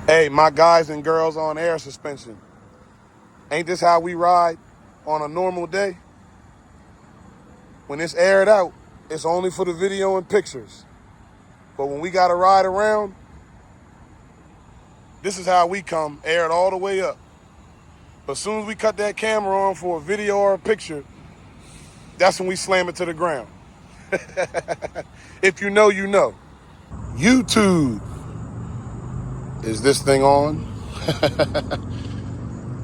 Hey, my guys and girls on air suspension. Ain't this how we ride on a normal day? When it's aired out, it's only for the video and pictures. But when we got to ride around, this is how we come, aired all the way up. But as soon as we cut that camera on for a video or a picture, that's when we slam it to the ground. If you know, you know. YouTube. Is this thing on?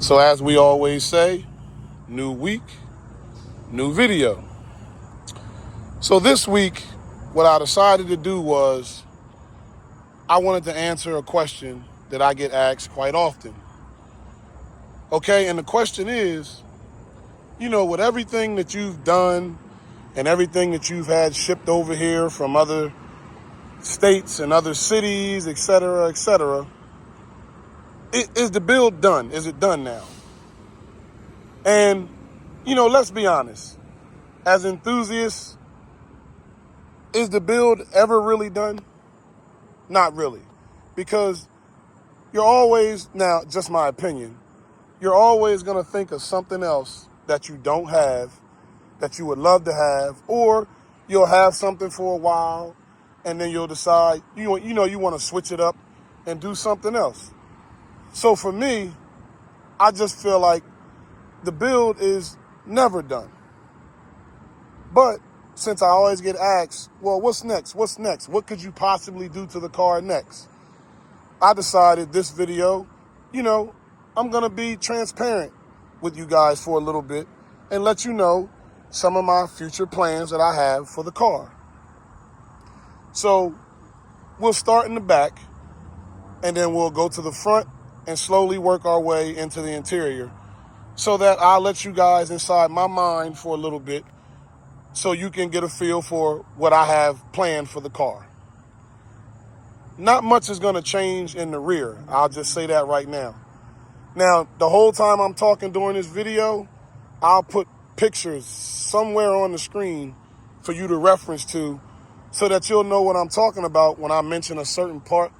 So as we always say, new week, new video. So this week, what I decided to do was I wanted to answer a question that I get asked quite often. Okay, and the question is, with everything that you've done and everything that you've had shipped over here from other states and other cities, et cetera, is the build done? Is it done now? And, let's be honest. As enthusiasts, is the build ever really done? Not really. Because you're always, now, just my opinion, you're always going to think of something else that you don't have, that you would love to have, or you'll have something for a while, and then you'll decide, you want to switch it up and do something else. So for me, I just feel like the build is never done. But since I always get asked, well, what's next? What's next? What could you possibly do to the car next? I decided this video, I'm going to be transparent with you guys for a little bit and let you know some of my future plans that I have for the car. So we'll start in the back and then we'll go to the front and slowly work our way into the interior so that I'll let you guys inside my mind for a little bit so you can get a feel for what I have planned for the car. Not much is going to change in the rear. I'll just say that right now. Now, the whole time I'm talking during this video, I'll put pictures somewhere on the screen for you to reference to so that you'll know what I'm talking about when I mention a certain part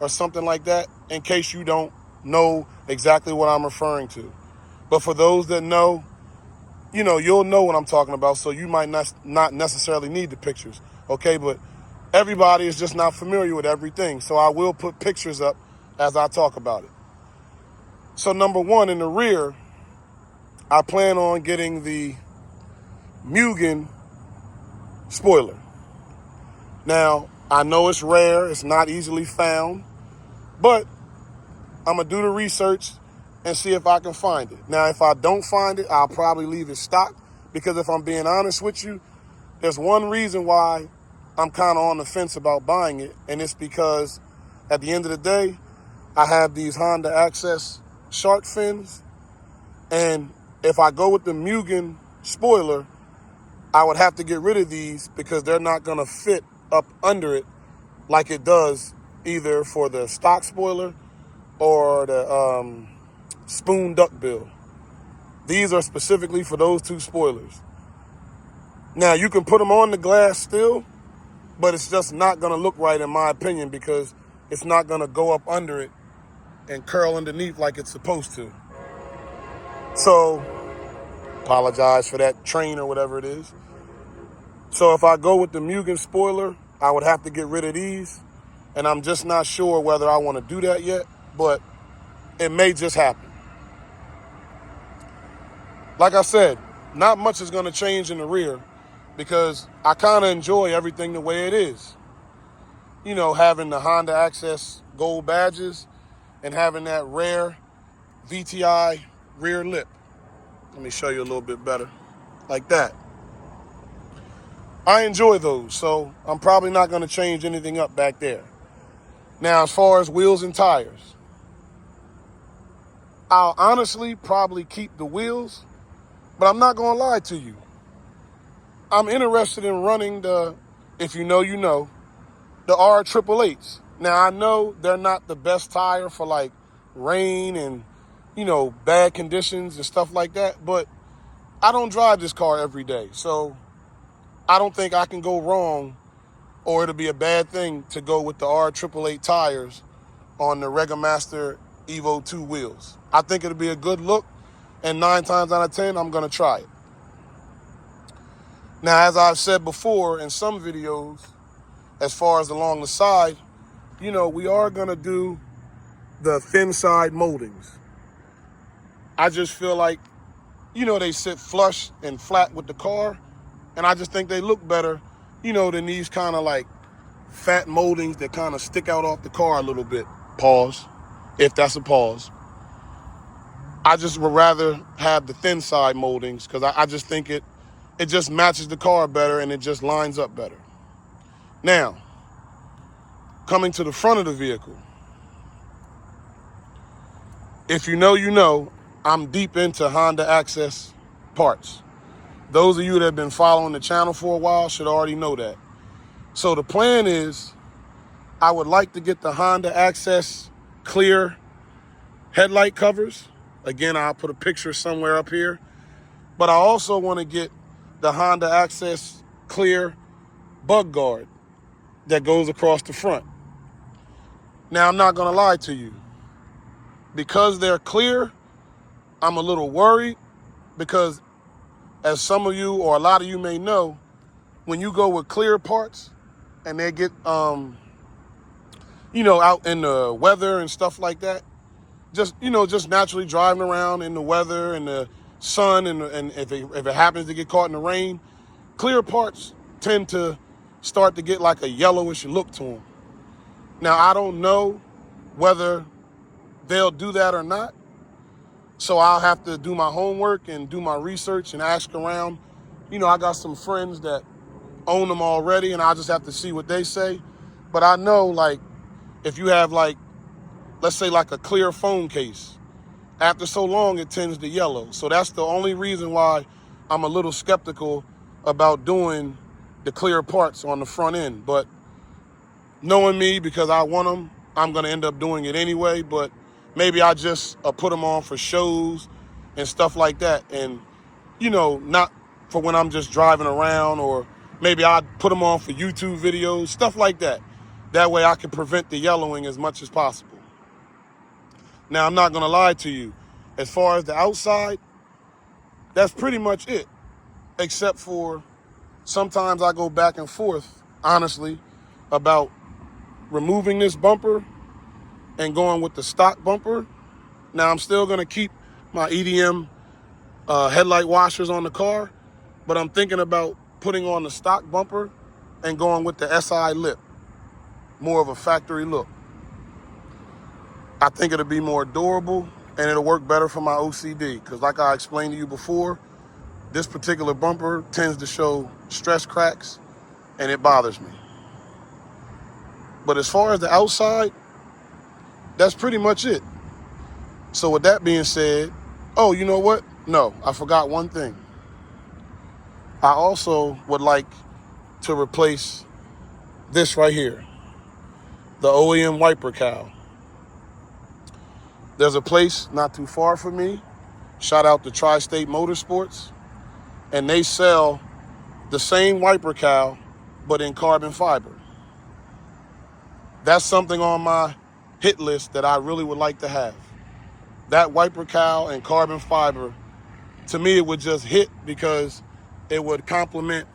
or something like that, in case you don't know exactly what I'm referring to. But for those that know, you'll know what I'm talking about, so you might not necessarily need the pictures, okay? But everybody is just not familiar with everything, so I will put pictures up as I talk about it. So number one, in the rear, I plan on getting the Mugen spoiler. Now, I know it's rare, it's not easily found, but I'm going to do the research and see if I can find it. Now, if I don't find it, I'll probably leave it stock, because if I'm being honest with you, there's one reason why I'm kind of on the fence about buying it, and it's because at the end of the day, I have these Honda Access shark fins, and if I go with the Mugen spoiler, I would have to get rid of these because they're not going to fit up under it like it does either for the stock spoiler or the spoon duckbill. These are specifically for those two spoilers. Now, you can put them on the glass still, but it's just not going to look right in my opinion because it's not going to go up under it and curl underneath like it's supposed to. So, apologize for that train or whatever it is. So if I go with the Mugen spoiler, I would have to get rid of these, and I'm just not sure whether I want to do that yet, but it may just happen. Like I said, not much is going to change in the rear because I kind of enjoy everything the way it is. Having the Honda Access gold badges and having that rare VTI rear lip. Let me show you a little bit better. Like that. I enjoy those, so I'm probably not going to change anything up back there. Now, as far as wheels and tires, I'll honestly probably keep the wheels, but I'm not going to lie to you. I'm interested in running the, if you know, the R888s. Now, I know they're not the best tire for like rain and, bad conditions and stuff like that, but I don't drive this car every day, so I don't think I can go wrong or it'll be a bad thing to go with the R888 tires on the Regamaster Evo 2 wheels. I think it'll be a good look, and 9 times out of 10, I'm gonna try it. Now, as I've said before in some videos, as far as along the side, you know, we are gonna do the thin side moldings. I just feel like, you know, they sit flush and flat with the car, and I just think they look better, you know, than these kind of like fat moldings that kind of stick out off the car a little bit. Pause, if that's a pause. I just would rather have the thin side moldings because I just think it just matches the car better and it just lines up better. Now, coming to the front of the vehicle. If you know, you know, I'm deep into Honda Access parts. Those of you that have been following the channel for a while should already know that. So the plan is I would like to get the Honda Access clear headlight covers. Again, I'll put a picture somewhere up here. But I also want to get the Honda Access clear bug guard that goes across the front. Now, I'm not going to lie to you. Because they're clear, I'm a little worried because, as some of you or a lot of you may know, when you go with clear parts and they get, you know, out in the weather and stuff like that, just, you know, just naturally driving around in the weather and the sun and if it happens to get caught in the rain, clear parts tend to start to get like a yellowish look to them. Now, I don't know whether they'll do that or not. So I'll have to do my homework and do my research and ask around. You know, I got some friends that own them already and I'll just have to see what they say. But I know, like, if you have, like, let's say like a clear phone case, after so long it tends to yellow. So that's the only reason why I'm a little skeptical about doing the clear parts on the front end. But knowing me, because I want them, I'm going to end up doing it anyway. But maybe I just put them on for shows and stuff like that. And, you know, not for when I'm just driving around, or maybe I'd put them on for YouTube videos, stuff like that. That way I can prevent the yellowing as much as possible. Now, I'm not going to lie to you. As far as the outside, that's pretty much it. Except for sometimes I go back and forth, honestly, about removing this bumper and going with the stock bumper. Now, I'm still going to keep my EDM headlight washers on the car, but I'm thinking about putting on the stock bumper and going with the SI lip, more of a factory look. I think it'll be more durable and it'll work better for my OCD because, like I explained to you before, this particular bumper tends to show stress cracks and it bothers me. But as far as the outside, that's pretty much it. So with that being said, oh, you know what? No, I forgot one thing. I also would like to replace this right here, the OEM wiper cowl. There's a place not too far from me, shout out to Tri-State Motorsports, and they sell the same wiper cowl, but in carbon fiber. That's something on my hit list that I really would like to have. That wiper cowl and carbon fiber, to me, it would just hit because it would complement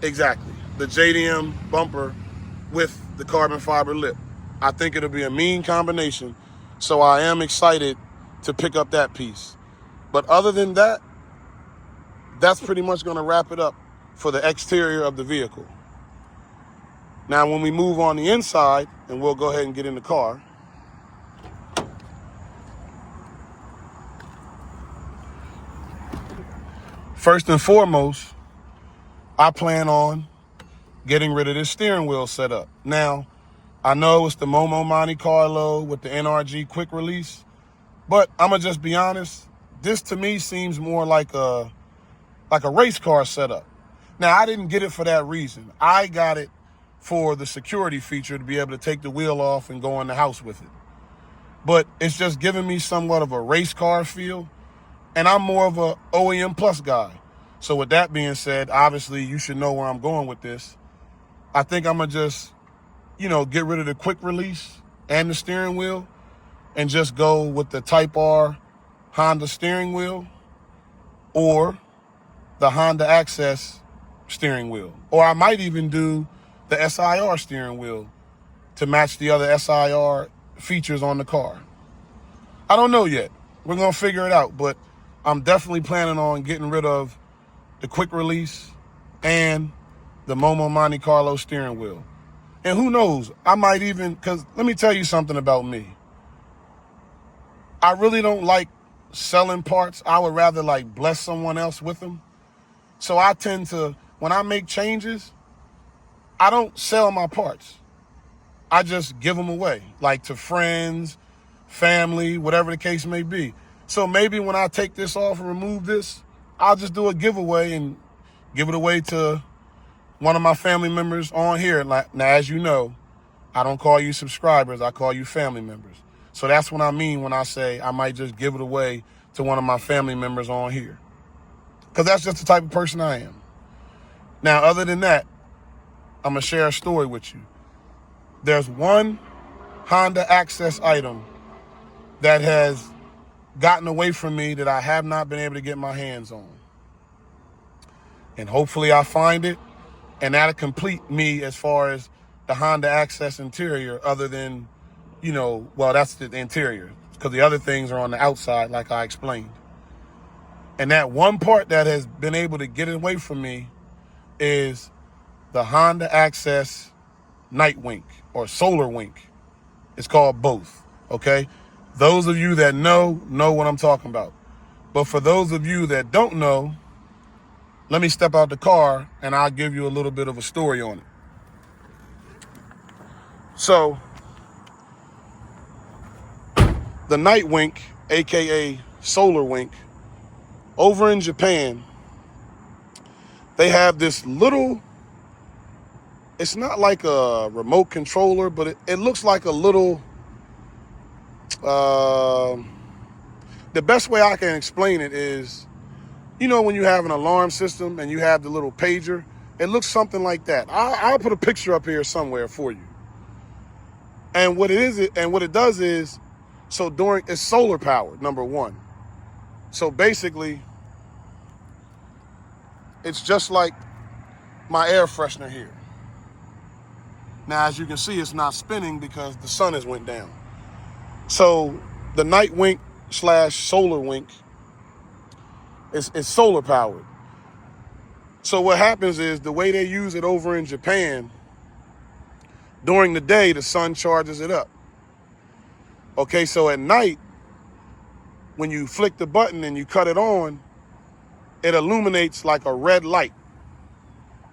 exactly the JDM bumper with the carbon fiber lip. I think it'll be a mean combination, so I am excited to pick up that piece. But other than that, that's pretty much going to wrap it up for the exterior of the vehicle. Now, when we move on the inside, and we'll go ahead and get in the car, first and foremost, I plan on getting rid of this steering wheel setup. Now, I know it's the Momo Monte Carlo with the NRG quick release, but I'm gonna just be honest. This to me seems more like a race car setup. Now, I didn't get it for that reason. I got it for the security feature to be able to take the wheel off and go in the house with it. But it's just giving me somewhat of a race car feel, and I'm more of a OEM Plus guy. So with that being said, obviously you should know where I'm going with this. I think I'm going to just, get rid of the quick release and the steering wheel and just go with the Type R Honda steering wheel or the Honda Access steering wheel. Or I might even do the SIR steering wheel to match the other SIR features on the car. I don't know yet. We're going to figure it out, but I'm definitely planning on getting rid of the quick release and the Momo Monte Carlo steering wheel. And who knows, I might even, because let me tell you something about me. I really don't like selling parts. I would rather bless someone else with them. So I tend to, when I make changes, I don't sell my parts. I just give them away, to friends, family, whatever the case may be. So maybe when I take this off and remove this, I'll just do a giveaway and give it away to one of my family members on here. Now, as you know, I don't call you subscribers. I call you family members. So that's what I mean when I say I might just give it away to one of my family members on here. Because that's just the type of person I am. Now, other than that, I'm going to share a story with you. There's one Honda Access item that has gotten away from me that I have not been able to get my hands on. And hopefully I find it, and that'll complete me as far as the Honda Access interior, other than, that's the interior, because the other things are on the outside, like I explained. And that one part that has been able to get away from me is the Honda Access Night Wink or Solar Wink. It's called both, okay? Those of you that know what I'm talking about. But for those of you that don't know, let me step out the car and I'll give you a little bit of a story on it. So, the Night Wink, aka Solar Wink, over in Japan, they have this little, it's not like a remote controller, but it looks like a little, the best way I can explain it is, when you have an alarm system and you have the little pager, it looks something like that. I'll put a picture up here somewhere for you. And what it does is, it's solar powered, number one. So basically, it's just like my air freshener here. Now, as you can see, it's not spinning because the sun has went down. So the Night Wink / Solar Wink is solar powered. So what happens is, the way they use it over in Japan, during the day, the sun charges it up. Okay, so at night, when you flick the button and you cut it on, it illuminates like a red light.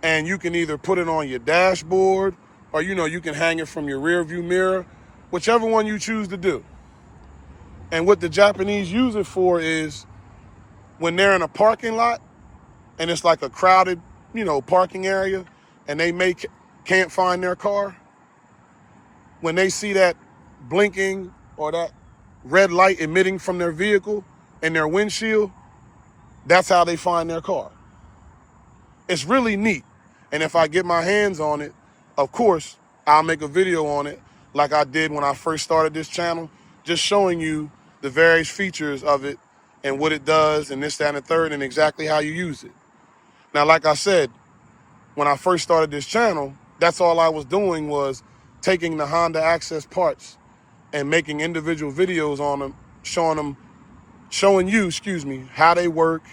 And you can either put it on your dashboard or, you can hang it from your rear view mirror, whichever one you choose to do. And what the Japanese use it for is when they're in a parking lot and it's like a crowded, parking area, and they can't find their car. When they see that blinking or that red light emitting from their vehicle and their windshield, that's how they find their car. It's really neat. And if I get my hands on it, of course, I'll make a video on it like I did when I first started this channel, just showing you the various features of it and what it does and this, that, and the third, and exactly how you use it. Now, like I said, when I first started this channel, that's all I was doing was taking the Honda Access parts and making individual videos on them, showing you, how they work,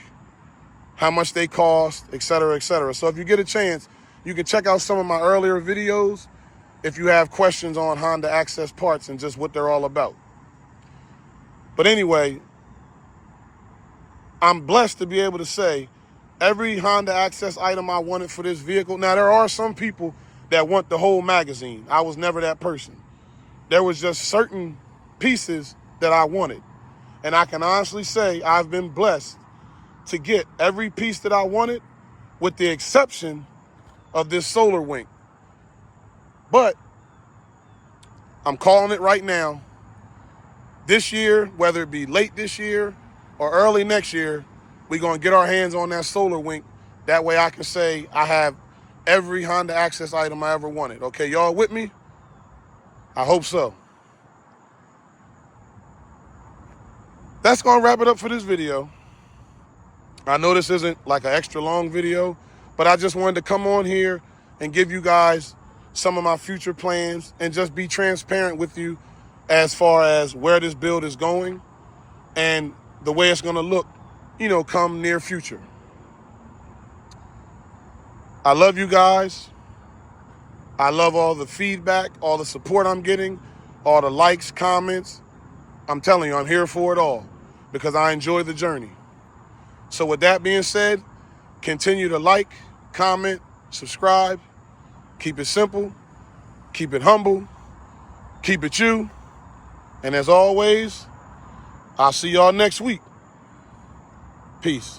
how much they cost, et cetera, et cetera. So if you get a chance, you can check out some of my earlier videos if you have questions on Honda Access parts and just what they're all about. But anyway, I'm blessed to be able to say every Honda Access item I wanted for this vehicle. Now, there are some people that want the whole magazine. I was never that person. There was just certain pieces that I wanted. And I can honestly say I've been blessed to get every piece that I wanted, with the exception of this Solar Wink. But I'm calling it right now. This year, whether it be late this year or early next year, we're going to get our hands on that solar wink. That way I can say I have every Honda Access item I ever wanted. Okay, y'all with me? I hope so. That's going to wrap it up for this video. I know this isn't like an extra long video, but I just wanted to come on here and give you guys some of my future plans and just be transparent with you as far as where this build is going and the way it's going to look, come near future. I love you guys. I love all the feedback, all the support I'm getting, all the likes, comments. I'm telling you, I'm here for it all because I enjoy the journey. So with that being said, continue to like, comment, subscribe. Keep it simple. Keep it humble. Keep it you. And as always, I'll see y'all next week. Peace.